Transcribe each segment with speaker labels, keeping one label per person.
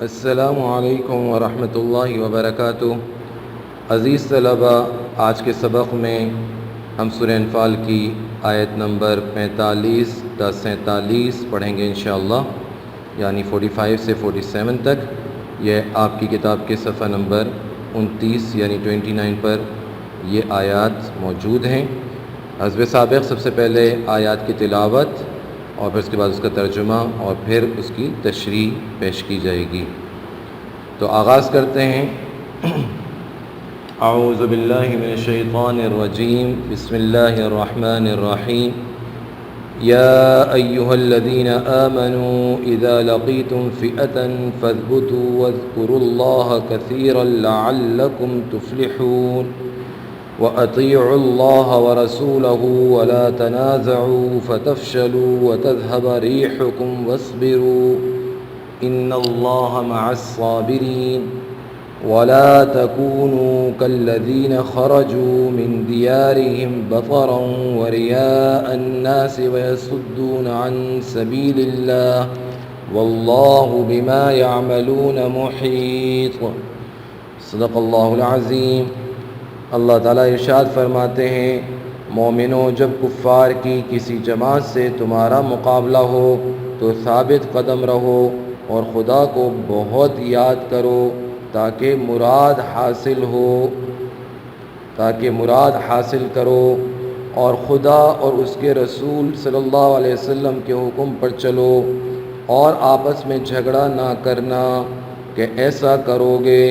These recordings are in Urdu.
Speaker 1: السلام علیکم ورحمۃ اللہ وبرکاتہ۔ عزیز طلبہ، آج کے سبق میں ہم سورہ انفال کی آیت نمبر 45 تا 47 پڑھیں گے انشاءاللہ، یعنی 45 سے 47 تک۔ یہ آپ کی کتاب کے صفحہ نمبر 29 یعنی 29 پر یہ آیات موجود ہیں۔ حسب سابق سب سے پہلے آیات کی تلاوت اور پھر اس کے بعد اس کا ترجمہ اور پھر اس کی تشریح پیش کی جائے گی۔ تو آغاز کرتے ہیں۔ اعوذ باللہ من الشیطان الرجیم، بسم اللہ الرحمن الرحیم۔ یا ایہا الذین آمنوا اذا لقیتم فئة فاثبتوا واذکروا اللہ کثیرا لعلکم تفلحون۔ وَأَطِيعُوا اللَّهَ وَرَسُولَهُ وَلَا تَنَازَعُوا فَتَفْشَلُوا وَتَذْهَبَ رِيحُكُمْ وَاصْبِرُوا إِنَّ اللَّهَ مَعَ الصَّابِرِينَ وَلَا تَكُونُوا كَالَّذِينَ خَرَجُوا مِنْ دِيَارِهِمْ بَطَرًا وَرِيَاءَ النَّاسِ وَيَصُدُّونَ عَنْ سَبِيلِ اللَّهِ وَاللَّهُ بِمَا يَعْمَلُونَ مُحِيطٌ۔ صدق اللہ العظیم۔ اللہ تعالیٰ ارشاد فرماتے ہیں، مومنوں، جب کفار کی کسی جماعت سے تمہارا مقابلہ ہو تو ثابت قدم رہو اور خدا کو بہت یاد کرو تاکہ مراد حاصل کرو، اور خدا اور اس کے رسول صلی اللہ علیہ وسلم کے حکم پر چلو، اور آپس میں جھگڑا نہ کرنا کہ ایسا کرو گے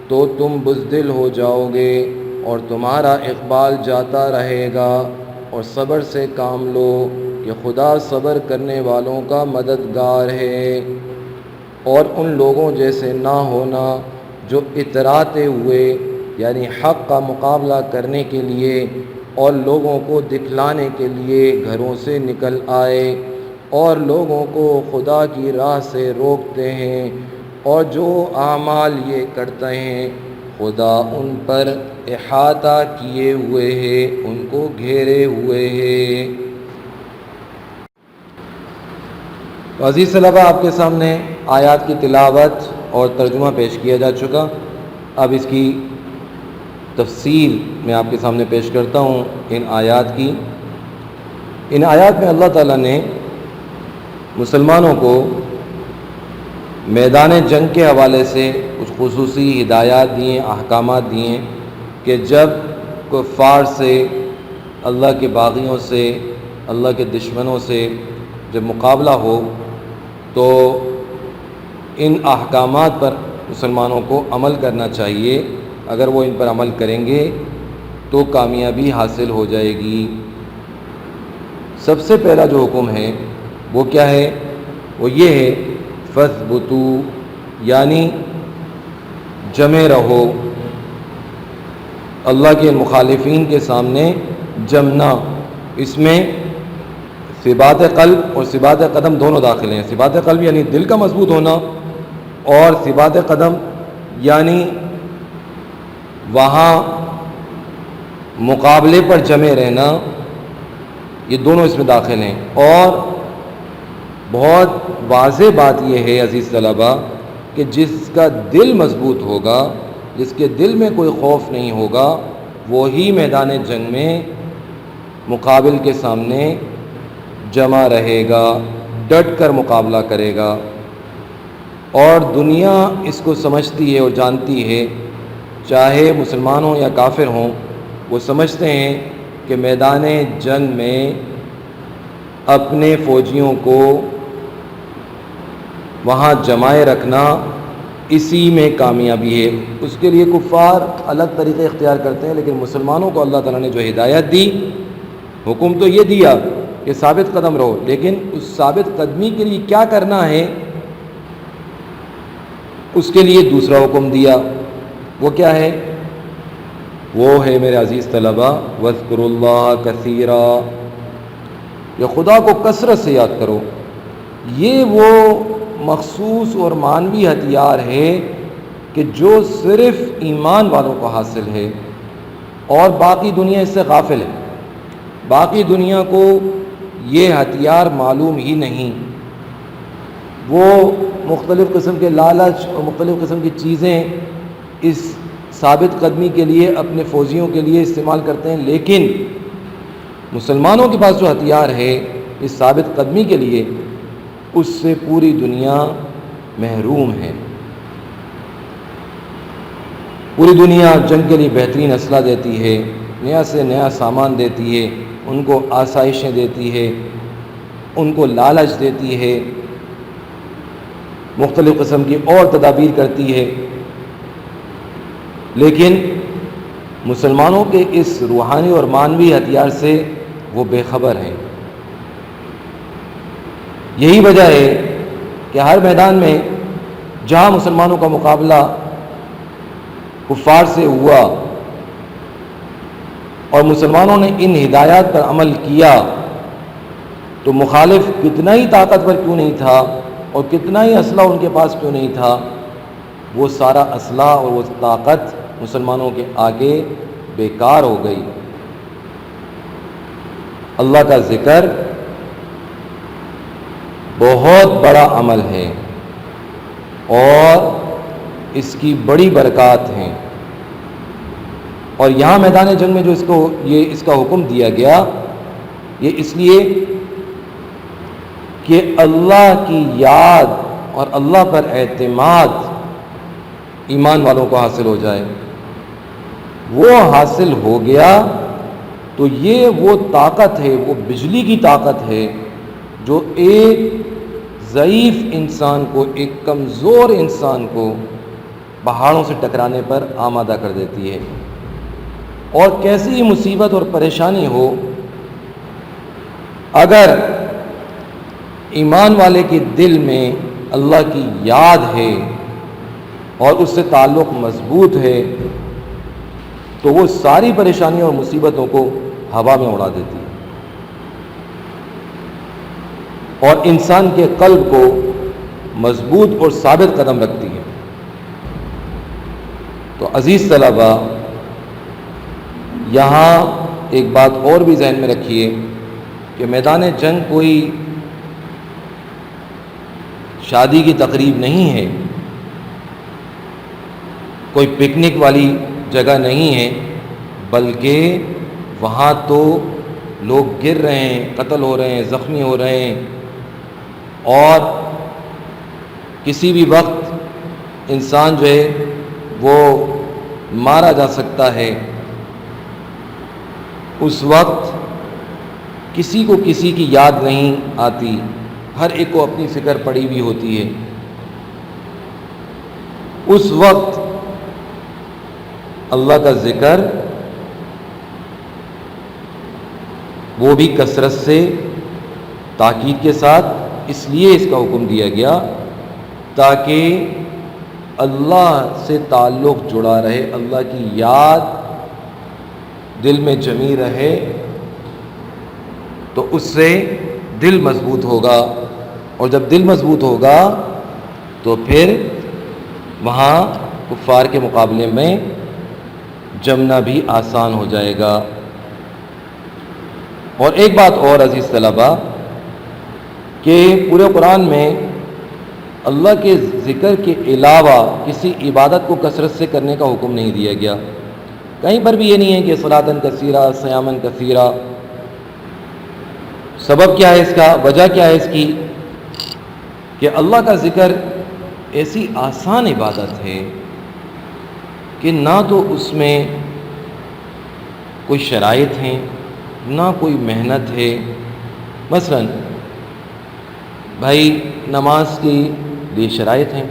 Speaker 1: تو تم بزدل ہو جاؤ گے اور تمہارا اقبال جاتا رہے گا، اور صبر سے کام لو کہ خدا صبر کرنے والوں کا مددگار ہے۔ اور ان لوگوں جیسے نہ ہونا جو اتراتے ہوئے یعنی حق کا مقابلہ کرنے کے لیے اور لوگوں کو دکھلانے کے لیے گھروں سے نکل آئے اور لوگوں کو خدا کی راہ سے روکتے ہیں، اور جو اعمال یہ کرتے ہیں خدا ان پر احاطہ کیے ہوئے ہے، ان کو گھیرے ہوئے ہے۔ عزیز طلبہ، آپ کے سامنے آیات کی تلاوت اور ترجمہ پیش کیا جا چکا۔ اب اس کی تفصیل میں آپ کے سامنے پیش کرتا ہوں ان آیات کی۔ ان آیات میں اللہ تعالیٰ نے مسلمانوں کو میدان جنگ کے حوالے سے کچھ خصوصی ہدایات دیے، احکامات دیے کہ جب کفار سے، اللہ کے باغیوں سے، اللہ کے دشمنوں سے جب مقابلہ ہو تو ان احکامات پر مسلمانوں کو عمل کرنا چاہیے۔ اگر وہ ان پر عمل کریں گے تو کامیابی حاصل ہو جائے گی۔ سب سے پہلا جو حکم ہے وہ کیا ہے؟ وہ یہ ہے فَاثْبُتُوا، یعنی جمے رہو، اللہ کے مخالفین کے سامنے جمنا۔ اس میں ثبات قلب اور ثبات قدم دونوں داخل ہیں۔ ثبات قلب یعنی دل کا مضبوط ہونا، اور ثبات قدم یعنی وہاں مقابلے پر جمے رہنا، یہ دونوں اس میں داخل ہیں۔ اور بہت واضح بات یہ ہے عزیز طلبہ کہ جس کا دل مضبوط ہوگا، جس کے دل میں کوئی خوف نہیں ہوگا، وہی میدان جنگ میں مقابل کے سامنے جمع رہے گا، ڈٹ کر مقابلہ کرے گا۔ اور دنیا اس کو سمجھتی ہے اور جانتی ہے، چاہے مسلمان ہوں یا کافر ہوں، وہ سمجھتے ہیں کہ میدان جنگ میں اپنے فوجیوں کو وہاں جمائے رکھنا، اسی میں کامیابی ہے۔ اس کے لیے کفار الگ طریقے اختیار کرتے ہیں، لیکن مسلمانوں کو اللہ تعالیٰ نے جو ہدایت دی، حکم تو یہ دیا کہ ثابت قدم رہو، لیکن اس ثابت قدمی کے لیے کیا کرنا ہے، اس کے لیے دوسرا حکم دیا۔ وہ کیا ہے؟ وہ ہے میرے عزیز طلبہ وَاذْكُرُوا اللَّهَ كَثِيرًا، یا خدا کو کثرت سے یاد کرو۔ یہ وہ مخصوص اور معنوی ہتھیار ہے کہ جو صرف ایمان والوں کو حاصل ہے، اور باقی دنیا اس سے غافل ہے۔ باقی دنیا کو یہ ہتھیار معلوم ہی نہیں۔ وہ مختلف قسم کے لالچ اور مختلف قسم کی چیزیں اس ثابت قدمی کے لیے اپنے فوجیوں کے لیے استعمال کرتے ہیں، لیکن مسلمانوں کے پاس جو ہتھیار ہے اس ثابت قدمی کے لیے، اس سے پوری دنیا محروم ہے۔ پوری دنیا جنگ کے لیے بہترین اسلحہ دیتی ہے، نیا سے نیا سامان دیتی ہے، ان کو آسائشیں دیتی ہے، ان کو لالچ دیتی ہے، مختلف قسم کی اور تدابیر کرتی ہے، لیکن مسلمانوں کے اس روحانی اور معنوی ہتھیار سے وہ بے خبر ہیں۔ یہی وجہ ہے کہ ہر میدان میں جہاں مسلمانوں کا مقابلہ کفار سے ہوا اور مسلمانوں نے ان ہدایات پر عمل کیا، تو مخالف کتنا ہی طاقتور کیوں نہیں تھا اور کتنا ہی اسلحہ ان کے پاس کیوں نہیں تھا، وہ سارا اسلحہ اور وہ طاقت مسلمانوں کے آگے بیکار ہو گئی۔ اللہ کا ذکر بہت بڑا عمل ہے اور اس کی بڑی برکات ہیں، اور یہاں میدان جنگ میں جو اس کا حکم دیا گیا، یہ اس لیے کہ اللہ کی یاد اور اللہ پر اعتماد ایمان والوں کو حاصل ہو جائے۔ وہ حاصل ہو گیا تو یہ وہ طاقت ہے، وہ بجلی کی طاقت ہے جو ایک ضعیف انسان کو، ایک کمزور انسان کو پہاڑوں سے ٹکرانے پر آمادہ کر دیتی ہے۔ اور کیسی ہی مصیبت اور پریشانی ہو، اگر ایمان والے کے دل میں اللہ کی یاد ہے اور اس سے تعلق مضبوط ہے، تو وہ ساری پریشانیوں اور مصیبتوں کو ہوا میں اڑا دیتی ہے اور انسان کے قلب کو مضبوط اور ثابت قدم رکھتی ہے۔ تو عزیز طلبہ، یہاں ایک بات اور بھی ذہن میں رکھیے کہ میدان جنگ کوئی شادی کی تقریب نہیں ہے، کوئی پکنک والی جگہ نہیں ہے، بلکہ وہاں تو لوگ گر رہے ہیں، قتل ہو رہے ہیں، زخمی ہو رہے ہیں، اور کسی بھی وقت انسان جو ہے وہ مارا جا سکتا ہے۔ اس وقت کسی کو کسی کی یاد نہیں آتی، ہر ایک کو اپنی فکر پڑی ہوئی ہوتی ہے۔ اس وقت اللہ کا ذکر وہ بھی کثرت سے، تاکید کے ساتھ، اس لیے اس کا حکم دیا گیا تاکہ اللہ سے تعلق جڑا رہے، اللہ کی یاد دل میں جمی رہے، تو اس سے دل مضبوط ہوگا، اور جب دل مضبوط ہوگا تو پھر وہاں کفار کے مقابلے میں جمنا بھی آسان ہو جائے گا۔ اور ایک بات اور عزیز طلبہ، کہ پورے قرآن میں اللہ کے ذکر کے علاوہ کسی عبادت کو کثرت سے کرنے کا حکم نہیں دیا گیا۔ کہیں پر بھی یہ نہیں ہے کہ صلاۃً کثیرہ، صیامً کثیرہ۔ سبب کیا ہے اس کا؟ وجہ کیا ہے اس کی؟ کہ اللہ کا ذکر ایسی آسان عبادت ہے کہ نہ تو اس میں کوئی شرائط ہیں، نہ کوئی محنت ہے۔ مثلاً بھائی نماز کی لیے شرائط ہیں،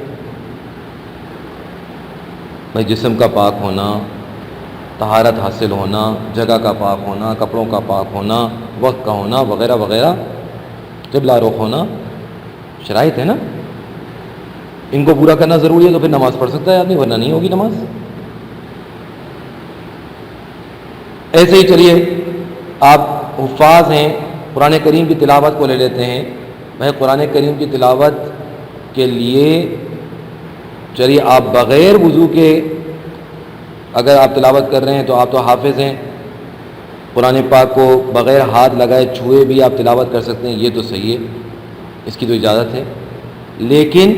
Speaker 1: بھائی جسم کا پاک ہونا، طہارت حاصل ہونا، جگہ کا پاک ہونا، کپڑوں کا پاک ہونا، وقت کا ہونا، وغیرہ وغیرہ، قبلہ رخ ہونا، شرائط ہے نا۔ ان کو پورا کرنا ضروری ہے تو پھر نماز پڑھ سکتا ہے آدمی، ورنہ نہیں ہوگی نماز۔ ایسے ہی چلیے، آپ حفاظ ہیں، قرآن کریم کی تلاوت کو لے لیتے ہیں۔ بھائی قرآن کریم کی تلاوت کے لیے چلیے آپ بغیر وضو کے اگر آپ تلاوت کر رہے ہیں تو آپ تو حافظ ہیں، قرآن پاک کو بغیر ہاتھ لگائے چھوئے بھی آپ تلاوت کر سکتے ہیں، یہ تو صحیح ہے، اس کی تو اجازت ہے۔ لیکن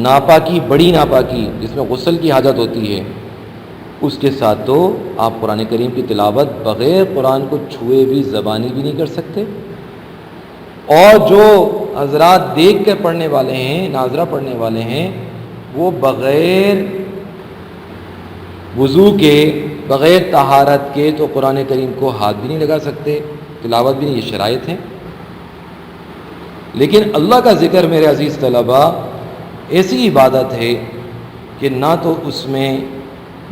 Speaker 1: ناپاکی، بڑی ناپاکی جس میں غسل کی حاجت ہوتی ہے، اس کے ساتھ تو آپ قرآن کریم کی تلاوت بغیر قرآن کو چھوئے بھی زبانی بھی نہیں کر سکتے۔ اور جو حضرات دیکھ کر پڑھنے والے ہیں، ناظرہ پڑھنے والے ہیں، وہ بغیر وضو کے، بغیر طہارت کے تو قرآن کریم کو ہاتھ بھی نہیں لگا سکتے، تلاوت بھی نہیں، یہ شرائط ہیں۔ لیکن اللہ کا ذکر میرے عزیز طلباء ایسی عبادت ہے کہ نہ تو اس میں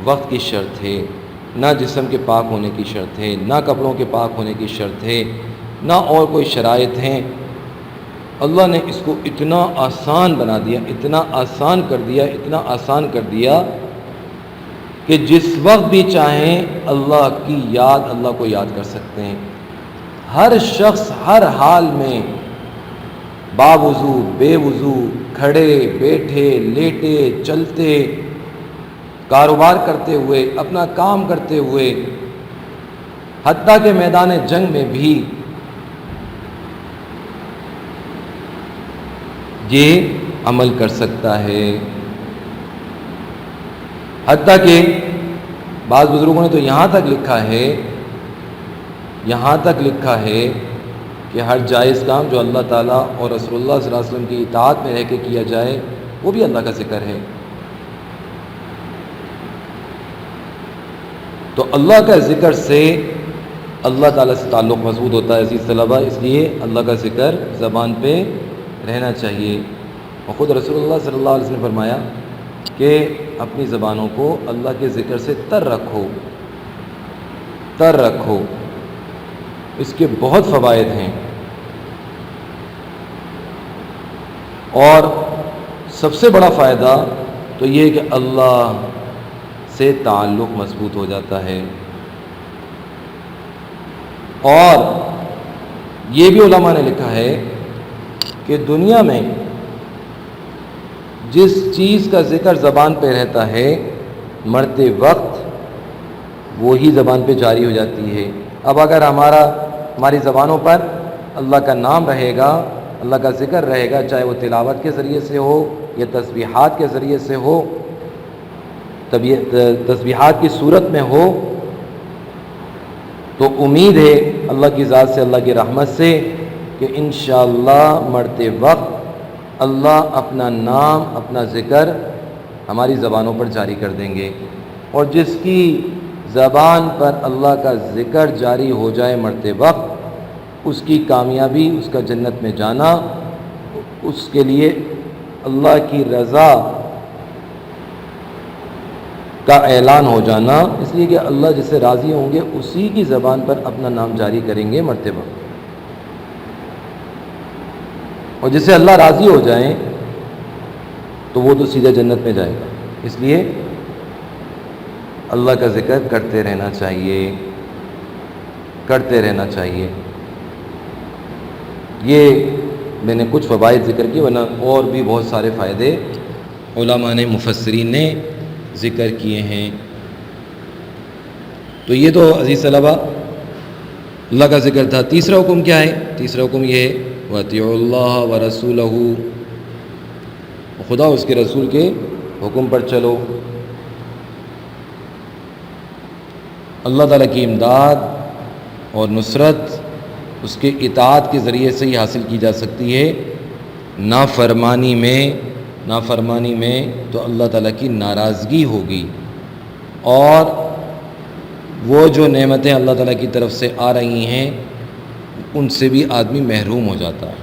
Speaker 1: وقت کی شرط ہے، نہ جسم کے پاک ہونے کی شرط ہے، نہ کپڑوں کے پاک ہونے کی شرط ہے، نہ اور کوئی شرائط ہیں۔ اللہ نے اس کو اتنا آسان بنا دیا، اتنا آسان کر دیا، اتنا آسان کر دیا کہ جس وقت بھی چاہیں اللہ کی یاد، اللہ کو یاد کر سکتے ہیں۔ ہر شخص ہر حال میں، باوضو، بے وضو، کھڑے، بیٹھے، لیٹے، چلتے، کاروبار کرتے ہوئے، اپنا کام کرتے ہوئے، حتیٰ کہ میدان جنگ میں بھی یہ عمل کر سکتا ہے۔ حتیٰ کہ بعض بزرگوں نے تو یہاں تک لکھا ہے کہ ہر جائز کام جو اللہ تعالیٰ اور رسول اللہ صلی اللہ علیہ وسلم کی اطاعت میں رہ کے کیا جائے وہ بھی اللہ کا ذکر ہے۔ تو اللہ کا ذکر سے اللہ تعالیٰ سے تعلق مضبوط ہوتا ہے عزیز طلباء، اس لیے اللہ کا ذکر زبان پہ رہنا چاہیے۔ اور خود رسول اللہ صلی اللہ علیہ وسلم نے فرمایا کہ اپنی زبانوں کو اللہ کے ذکر سے تر رکھو، اس کے بہت فوائد ہیں۔ اور سب سے بڑا فائدہ تو یہ ہے کہ اللہ سے تعلق مضبوط ہو جاتا ہے۔ اور یہ بھی علماء نے لکھا ہے کہ دنیا میں جس چیز کا ذکر زبان پہ رہتا ہے مرتے وقت وہی زبان پہ جاری ہو جاتی ہے۔ اب اگر ہماری زبانوں پر اللہ کا نام رہے گا، اللہ کا ذکر رہے گا، چاہے وہ تلاوت کے ذریعے سے ہو یا تسبیحات کے ذریعے سے ہو، تسبیحات کی صورت میں ہو، تو امید ہے اللہ کی ذات سے، اللہ کی رحمت سے کہ انشاءاللہ مرتے وقت اللہ اپنا نام، اپنا ذکر ہماری زبانوں پر جاری کر دیں گے۔ اور جس کی زبان پر اللہ کا ذکر جاری ہو جائے مرتے وقت، اس کی کامیابی، اس کا جنت میں جانا، اس کے لیے اللہ کی رضا کا اعلان ہو جانا، اس لیے کہ اللہ جس سے راضی ہوں گے اسی کی زبان پر اپنا نام جاری کریں گے مرتے وقت۔ اور جس سے اللہ راضی ہو جائیں تو وہ تو سیدھا جنت میں جائے گا۔ اس لیے اللہ کا ذکر کرتے رہنا چاہیے۔ یہ میں نے کچھ فوائد ذکر کیے، ورنہ اور بھی بہت سارے فائدے علماء نے، مفسرین نے ذکر کیے ہیں۔ تو یہ تو عزیز طلباء اللہ کا ذکر تھا۔ تیسرا حکم کیا ہے؟ تیسرا حکم یہ ہے وَأَطِيعُوا اللَّهَ وَرَسُولَهُ، خدا اس کے رسول کے حکم پر چلو۔ اللہ تعالیٰ کی امداد اور نصرت اس کے اطاعت کے ذریعے سے ہی حاصل کی جا سکتی ہے۔ نافرمانی میں تو اللہ تعالیٰ کی ناراضگی ہوگی، اور وہ جو نعمتیں اللہ تعالیٰ کی طرف سے آ رہی ہیں ان سے بھی آدمی محروم ہو جاتا ہے۔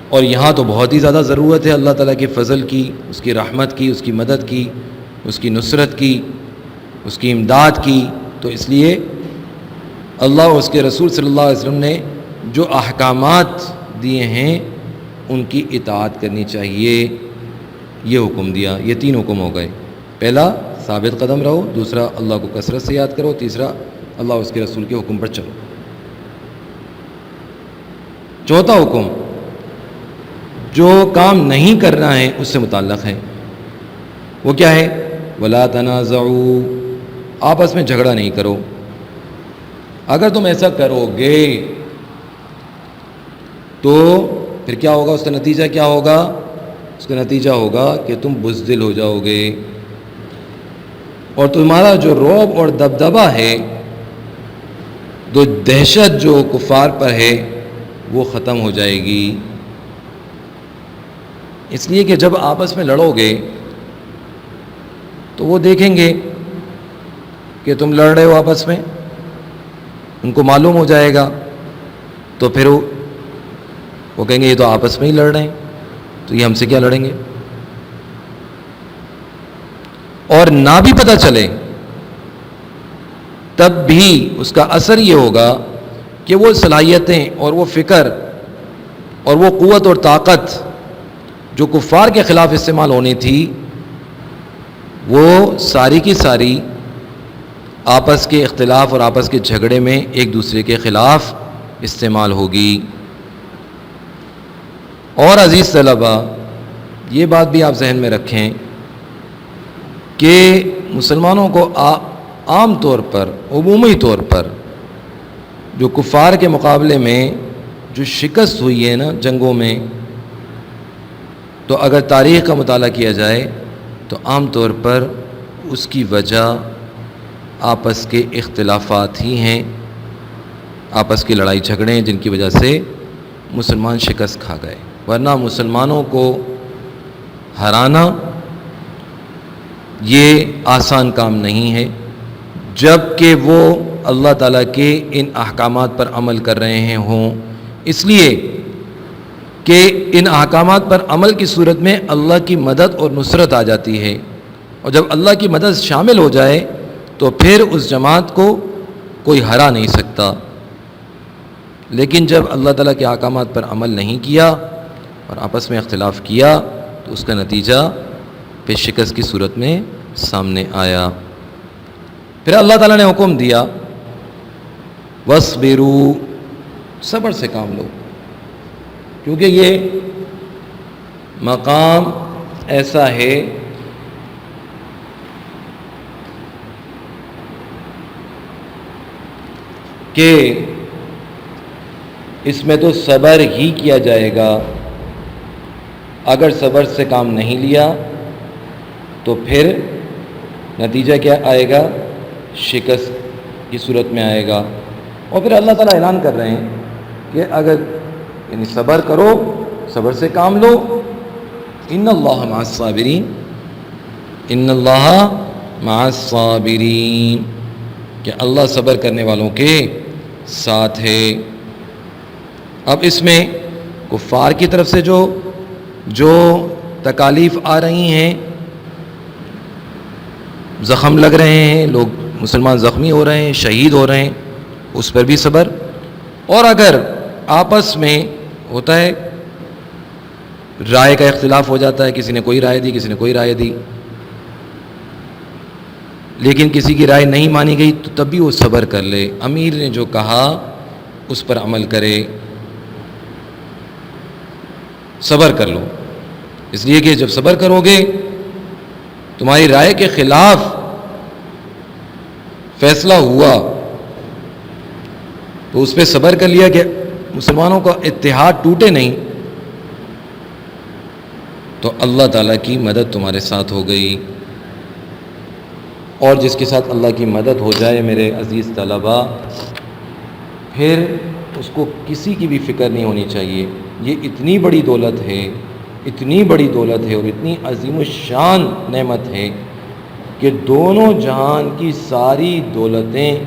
Speaker 1: اور یہاں تو بہت ہی زیادہ ضرورت ہے اللہ تعالیٰ کے فضل کی، اس کی رحمت کی، اس کی مدد کی، اس کی نصرت کی، اس کی امداد کی۔ تو اس لیے اللہ اور اس کے رسول صلی اللہ علیہ وسلم نے جو احکامات دیے ہیں ان کی اطاعت کرنی چاہیے، یہ حکم دیا۔ یہ 3 حکم ہو گئے۔ پہلا ثابت قدم رہو، دوسرا اللہ کو کثرت سے یاد کرو، تیسرا اللہ اور اس کے رسول کے حکم پر چلو۔ چوتھا حکم جو کام نہیں کرنا ہے اس سے متعلق ہے، وہ کیا ہے؟ وَلَا تَنَازَعُوا، آپس میں جھگڑا نہیں کرو۔ اگر تم ایسا کرو گے تو پھر کیا ہوگا؟ اس کا نتیجہ کیا ہوگا؟ اس کا نتیجہ ہوگا کہ تم بزدل ہو جاؤ گے، اور تمہارا جو رعب اور دبدبہ ہے، جو دہشت جو کفار پر ہے، وہ ختم ہو جائے گی۔ اس لیے کہ جب آپس میں لڑو گے تو وہ دیکھیں گے کہ تم لڑ رہے ہو آپس میں، ان کو معلوم ہو جائے گا، تو پھر وہ کہیں گے یہ تو آپس میں ہی لڑ رہے ہیں، تو یہ ہم سے کیا لڑیں گے؟ اور نہ بھی پتہ چلے تب بھی اس کا اثر یہ ہوگا کہ وہ صلاحیتیں اور وہ فکر اور وہ قوت اور طاقت جو کفار کے خلاف استعمال ہونی تھی، وہ ساری کی ساری آپس کے اختلاف اور آپس کے جھگڑے میں ایک دوسرے کے خلاف استعمال ہوگی۔ اور عزیز طلبہ، یہ بات بھی آپ ذہن میں رکھیں کہ مسلمانوں کو عام طور پر، عمومی طور پر جو کفار کے مقابلے میں جو شکست ہوئی ہے نا جنگوں میں، تو اگر تاریخ کا مطالعہ کیا جائے تو عام طور پر اس کی وجہ آپس کے اختلافات ہی ہیں، آپس کی لڑائی جھگڑے ہیں، جن کی وجہ سے مسلمان شکست کھا گئے۔ ورنہ مسلمانوں کو ہرانا یہ آسان کام نہیں ہے، جب کہ وہ اللہ تعالیٰ کے ان احکامات پر عمل کر رہے ہوں، اس لیے کہ ان احکامات پر عمل کی صورت میں اللہ کی مدد اور نصرت آ جاتی ہے، اور جب اللہ کی مدد شامل ہو جائے تو پھر اس جماعت کو کوئی ہرا نہیں سکتا۔ لیکن جب اللہ تعالیٰ کے احکامات پر عمل نہیں کیا اور آپس میں اختلاف کیا تو اس کا نتیجہ پھر شکست کی صورت میں سامنے آیا۔ پھر اللہ تعالیٰ نے حکم دیا وَاصْبِرُوا، صبر سے کام لو، کیونکہ یہ مقام ایسا ہے کہ اس میں تو صبر ہی کیا جائے گا۔ اگر صبر سے کام نہیں لیا تو پھر نتیجہ کیا آئے گا؟ شکست کی صورت میں آئے گا۔ اور پھر اللہ تعالیٰ اعلان کر رہے ہیں کہ اگر یعنی صبر کرو، صبر سے کام لو، ان اللہ مع الصابرین، ان اللہ مع الصابرین، کہ اللہ صبر کرنے والوں کے ساتھ ہے۔ اب اس میں کفار کی طرف سے جو تکالیف آ رہی ہیں، زخم لگ رہے ہیں، لوگ مسلمان زخمی ہو رہے ہیں، شہید ہو رہے ہیں، اس پر بھی صبر۔ اور اگر آپس میں ہوتا ہے رائے کا اختلاف ہو جاتا ہے، کسی نے کوئی رائے دی، کسی نے کوئی رائے دی، لیکن کسی کی رائے نہیں مانی گئی تو تب بھی وہ صبر کر لے، امیر نے جو کہا اس پر عمل کرے، صبر کر لو، اس لیے کہ جب صبر کرو گے تمہاری رائے کے خلاف فیصلہ ہوا تو اس پہ صبر کر لیا کہ مسلمانوں کا اتحاد ٹوٹے نہیں، تو اللہ تعالیٰ کی مدد تمہارے ساتھ ہو گئی۔ اور جس کے ساتھ اللہ کی مدد ہو جائے میرے عزیز طلباء، پھر اس کو کسی کی بھی فکر نہیں ہونی چاہیے۔ یہ اتنی بڑی دولت ہے، اتنی بڑی دولت ہے اور اتنی عظیم الشان نعمت ہے کہ دونوں جہان کی ساری دولتیں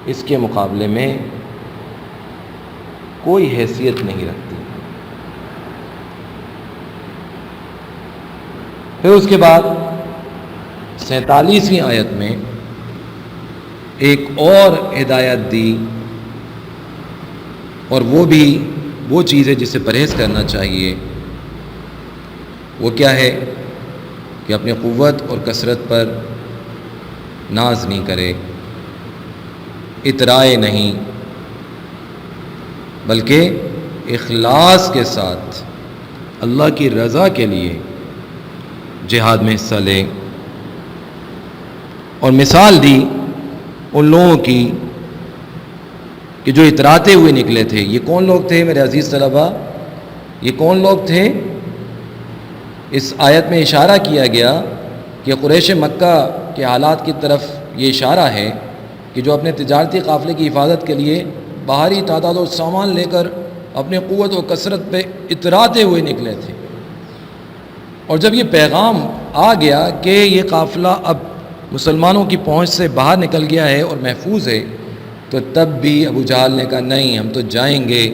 Speaker 1: اس کے مقابلے میں کوئی حیثیت نہیں رکھتی۔ پھر اس کے بعد 47ویں آیت میں ایک اور ہدایت دی، اور وہ بھی وہ چیز ہے جس سے پرہیز کرنا چاہیے۔ وہ کیا ہے کہ اپنی قوت اور کثرت پر ناز نہیں کرے، اترائے نہیں، بلکہ اخلاص کے ساتھ اللہ کی رضا کے لیے جہاد میں حصہ لے۔ اور مثال دی ان لوگوں کی کہ جو اتراتے ہوئے نکلے تھے. یہ کون لوگ تھے میرے عزیز طلباء؟ یہ کون لوگ تھے؟ اس آیت میں اشارہ کیا گیا کہ قریش مکہ کے حالات کی طرف یہ اشارہ ہے کہ جو اپنے تجارتی قافلے کی حفاظت کے لیے باہری تعداد و سامان لے کر اپنے قوت و کثرت پہ اتراتے ہوئے نکلے تھے. اور جب یہ پیغام آ گیا کہ یہ قافلہ اب مسلمانوں کی پہنچ سے باہر نکل گیا ہے اور محفوظ ہے، تو تب بھی ابو جہل نے کہا نہیں، ہم تو جائیں گے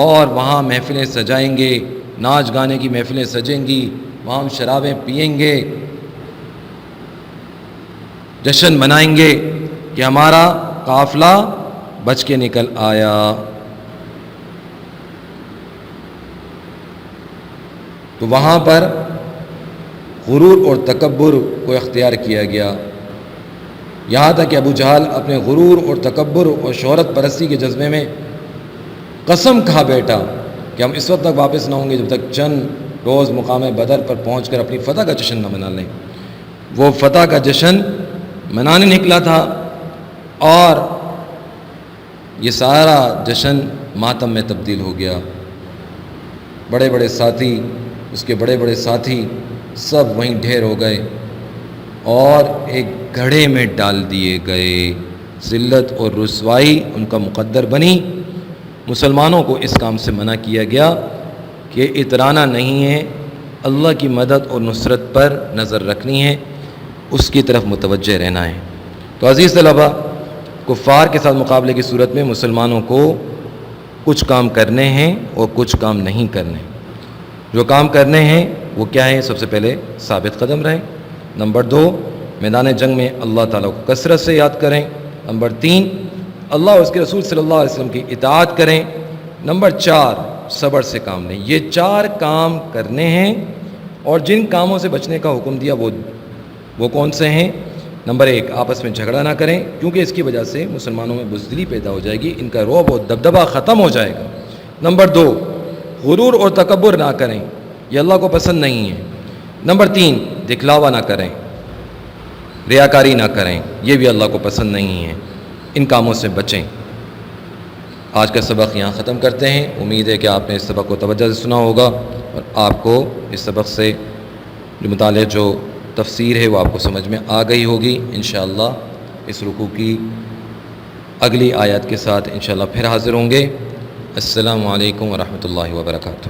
Speaker 1: اور وہاں محفلیں سجائیں گے، ناچ گانے کی محفلیں سجیں گی، وہاں ہم شرابیں پئیں گے، جشن منائیں گے کہ ہمارا قافلہ بچ کے نکل آیا. تو وہاں پر غرور اور تکبر کو اختیار کیا گیا، یہاں تک کہ ابو جہل اپنے غرور اور تکبر اور شہرت پرستی کے جذبے میں قسم کھا بیٹھا کہ ہم اس وقت تک واپس نہ ہوں گے جب تک چند روز مقام بدر پر پہنچ کر اپنی فتح کا جشن نہ منا لیں. وہ فتح کا جشن منانے نکلا تھا اور یہ سارا جشن ماتم میں تبدیل ہو گیا. بڑے بڑے ساتھی، اس کے بڑے بڑے ساتھی سب وہیں ڈھیر ہو گئے اور ایک گھڑے میں ڈال دیے گئے. ذلت اور رسوائی ان کا مقدر بنی. مسلمانوں کو اس کام سے منع کیا گیا کہ اترانا نہیں ہے، اللہ کی مدد اور نصرت پر نظر رکھنی ہے، اس کی طرف متوجہ رہنا ہے. تو عزیز طلباء، کفار کے ساتھ مقابلے کی صورت میں مسلمانوں کو کچھ کام کرنے ہیں اور کچھ کام نہیں کرنے. جو کام کرنے ہیں وہ کیا ہیں؟ سب سے پہلے ثابت قدم رہیں. نمبر 2، میدان جنگ میں اللہ تعالیٰ کو کثرت سے یاد کریں. نمبر 3، اللہ اور اس کے رسول صلی اللہ علیہ وسلم کی اطاعت کریں. نمبر 4، صبر سے کام لیں. یہ 4 کام کرنے ہیں. اور جن کاموں سے بچنے کا حکم دیا وہ کون سے ہیں؟ نمبر 1، آپس میں جھگڑا نہ کریں، کیونکہ اس کی وجہ سے مسلمانوں میں بزدلی پیدا ہو جائے گی، ان کا رعب اور دبدبہ ختم ہو جائے گا. نمبر 2، غرور اور تکبر نہ کریں، یہ اللہ کو پسند نہیں ہے. نمبر 3، دکھلاوا نہ کریں، ریاکاری نہ کریں، یہ بھی اللہ کو پسند نہیں ہے. ان کاموں سے بچیں. آج کا سبق یہاں ختم کرتے ہیں. امید ہے کہ آپ نے اس سبق کو توجہ سے سنا ہوگا اور آپ کو اس سبق سے جو متعلق جو تفسیر ہے وہ آپ کو سمجھ میں آ گئی ہوگی. انشاءاللہ اس رکوع کی اگلی آیات کے ساتھ انشاءاللہ پھر حاضر ہوں گے. السلام علیکم ورحمۃ اللہ وبرکاتہ.